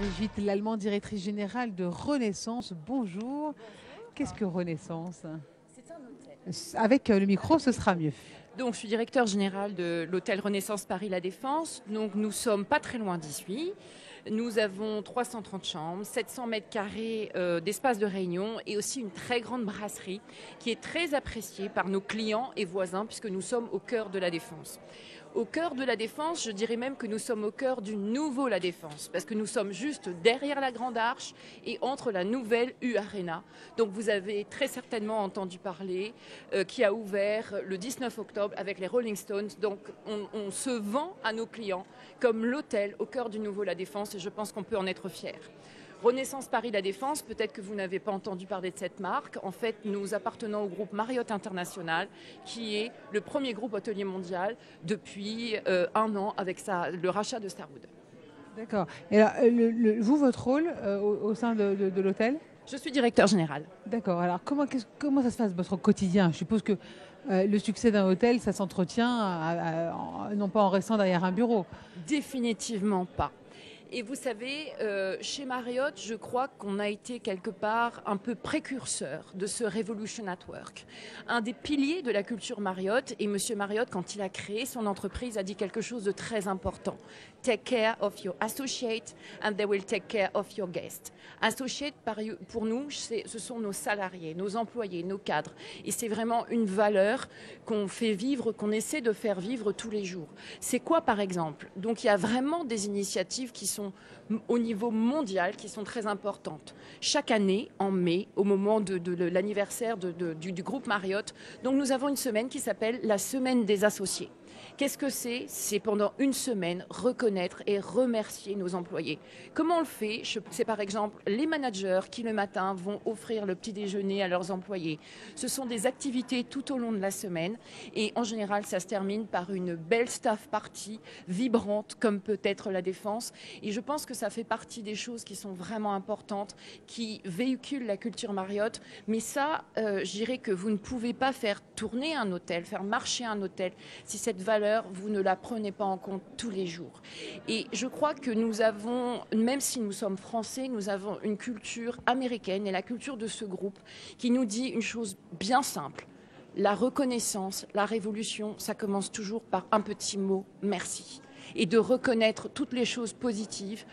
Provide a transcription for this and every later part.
Brigitte Lallemand, directrice générale de Renaissance. Bonjour. Qu'est-ce que Renaissance? C'est un hôtel. Avec le micro, ce sera mieux. Donc, je suis directeur général de l'hôtel Renaissance Paris La Défense. Donc, nous sommes pas très loin d'ici. Nous avons 330 chambres, 700 mètres carrés d'espace de réunion et aussi une très grande brasserie qui est très appréciée par nos clients et voisins puisque nous sommes au cœur de la Défense. Au cœur de la Défense, je dirais même que nous sommes au cœur du nouveau La Défense, parce que nous sommes juste derrière la Grande Arche et entre la nouvelle U-Arena. Donc vous avez très certainement entendu parler, qui a ouvert le 19 octobre avec les Rolling Stones. Donc on se vend à nos clients comme l'hôtel au cœur du nouveau La Défense et je pense qu'on peut en être fier. Renaissance Paris La Défense, peut-être que vous n'avez pas entendu parler de cette marque. En fait, nous appartenons au groupe Marriott International, qui est le premier groupe hôtelier mondial depuis un an avec le rachat de Starwood. D'accord. Et alors, vous, votre rôle au sein de l'hôtel? Je suis directeur général. D'accord. Alors, comment ça se passe, votre quotidien? Je suppose que le succès d'un hôtel, ça s'entretient non pas en restant derrière un bureau. Définitivement pas. Et vous savez, chez Marriott, je crois qu'on a été quelque part un peu précurseur de ce Revolution at Work. Un des piliers de la culture Marriott, et Monsieur Marriott, quand il a créé son entreprise, a dit quelque chose de très important. Take care of your associate and they will take care of your guest. Associate, pour nous, ce sont nos salariés, nos employés, nos cadres. Et c'est vraiment une valeur qu'on fait vivre, qu'on essaie de faire vivre tous les jours. C'est quoi, par exemple? Donc, il y a vraiment des initiatives qui sont au niveau mondial, qui sont très importantes. Chaque année, en mai, au moment de l'anniversaire du groupe Marriott, donc nous avons une semaine qui s'appelle la Semaine des associés. Qu'est-ce que c'est? C'est pendant une semaine reconnaître et remercier nos employés. Comment on le fait? C'est par exemple les managers qui le matin vont offrir le petit déjeuner à leurs employés. Ce sont des activités tout au long de la semaine et en général ça se termine par une belle staff party vibrante comme peut être la Défense. Et je pense que ça fait partie des choses qui sont vraiment importantes, qui véhiculent la culture Marriott. Mais ça, je dirais que vous ne pouvez pas faire tourner un hôtel, faire marcher un hôtel si cette valeur, vous ne la prenez pas en compte tous les jours. Et je crois que nous avons, même si nous sommes français, nous avons une culture américaine et la culture de ce groupe qui nous dit une chose bien simple. La reconnaissance, la révolution, ça commence toujours par un petit mot « merci ». Et de reconnaître toutes les choses positives.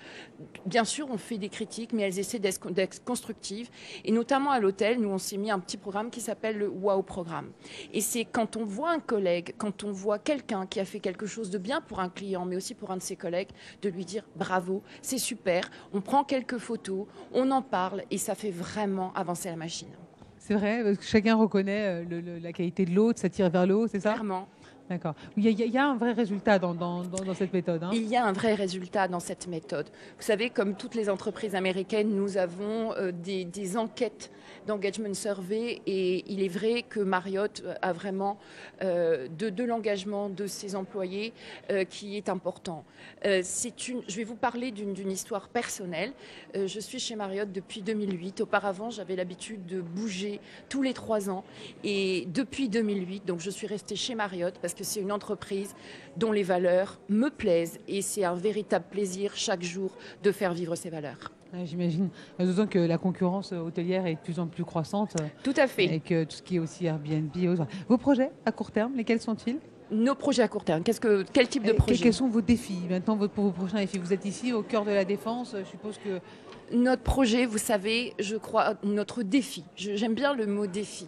Bien sûr, on fait des critiques, mais elles essaient d'être constructives. Et notamment à l'hôtel, nous, on s'est mis un petit programme qui s'appelle le Wow Programme. Et c'est quand on voit un collègue, quand on voit quelqu'un qui a fait quelque chose de bien pour un client, mais aussi pour un de ses collègues, de lui dire bravo, c'est super, on prend quelques photos, on en parle et ça fait vraiment avancer la machine. C'est vrai, parce que chacun reconnaît la qualité de l'autre, ça tire vers le haut, c'est ça? Clairement. D'accord. Il y a un vrai résultat dans cette méthode. Hein. Il y a un vrai résultat dans cette méthode. Vous savez, comme toutes les entreprises américaines, nous avons des enquêtes d'engagement survey et il est vrai que Marriott a vraiment de l'engagement de ses employés qui est important. Je vais vous parler d'une histoire personnelle. Je suis chez Marriott depuis 2008. Auparavant, j'avais l'habitude de bouger tous les 3 ans et depuis 2008, donc je suis restée chez Marriott parce que c'est une entreprise dont les valeurs me plaisent et c'est un véritable plaisir chaque jour de faire vivre ces valeurs. J'imagine. D'autant que la concurrence hôtelière est de plus en plus croissante. Tout à fait. Et que tout ce qui est aussi Airbnb. Vos projets à court terme, lesquels sont-ils? Nos projets à court terme, quel type de projet? Quels sont vos défis maintenant pour vos prochains défis? Vous êtes ici au cœur de la Défense, je suppose que... Notre projet, vous savez, je crois, notre défi, j'aime bien le mot défi,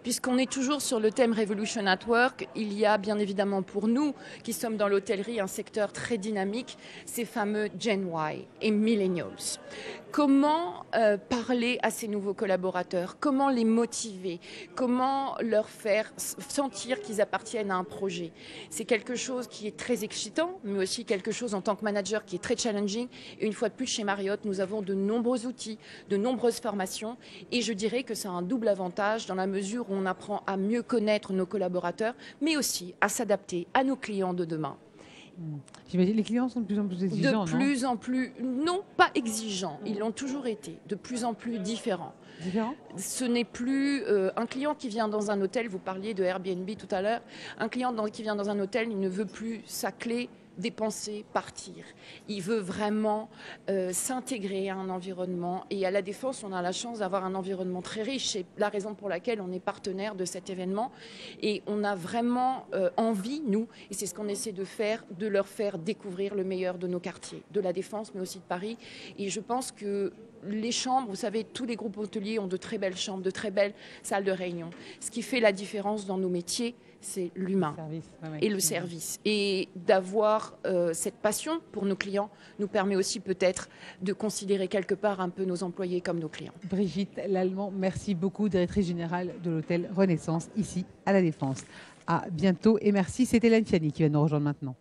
puisqu'on est toujours sur le thème Revolution at Work, il y a bien évidemment pour nous, qui sommes dans l'hôtellerie, un secteur très dynamique, ces fameux Gen Y et Millennials. Comment parler à ces nouveaux collaborateurs? Comment les motiver? Comment leur faire sentir qu'ils appartiennent à un projet? C'est quelque chose qui est très excitant, mais aussi quelque chose en tant que manager qui est très challenging. Et une fois de plus, chez Marriott, nous avons de nombreux outils, de nombreuses formations. Et je dirais que c'est un double avantage dans la mesure où on apprend à mieux connaître nos collaborateurs, mais aussi à s'adapter à nos clients de demain. J'imagine les clients sont de plus en plus exigeants, De plus en plus, non pas exigeants, ils l'ont toujours été, de plus en plus différents. Différents? Ce n'est plus un client qui vient dans un hôtel, vous parliez de Airbnb tout à l'heure, un client qui vient dans un hôtel, il ne veut plus sa clé dépenser, partir. Il veut vraiment s'intégrer à un environnement. Et à La Défense, on a la chance d'avoir un environnement très riche. C'est la raison pour laquelle on est partenaire de cet événement. Et on a vraiment envie, nous, et c'est ce qu'on essaie de faire, de leur faire découvrir le meilleur de nos quartiers, de La Défense, mais aussi de Paris. Et je pense que les chambres, vous savez, tous les groupes hôteliers ont de très belles chambres, de très belles salles de réunion. Ce qui fait la différence dans nos métiers, c'est l'humain et le service. Et d'avoir cette passion pour nos clients nous permet aussi peut-être de considérer quelque part un peu nos employés comme nos clients. Brigitte Lallemand, merci beaucoup, directrice générale de l'hôtel Renaissance, ici à La Défense. À bientôt et merci. C'est Hélène Fiani qui va nous rejoindre maintenant.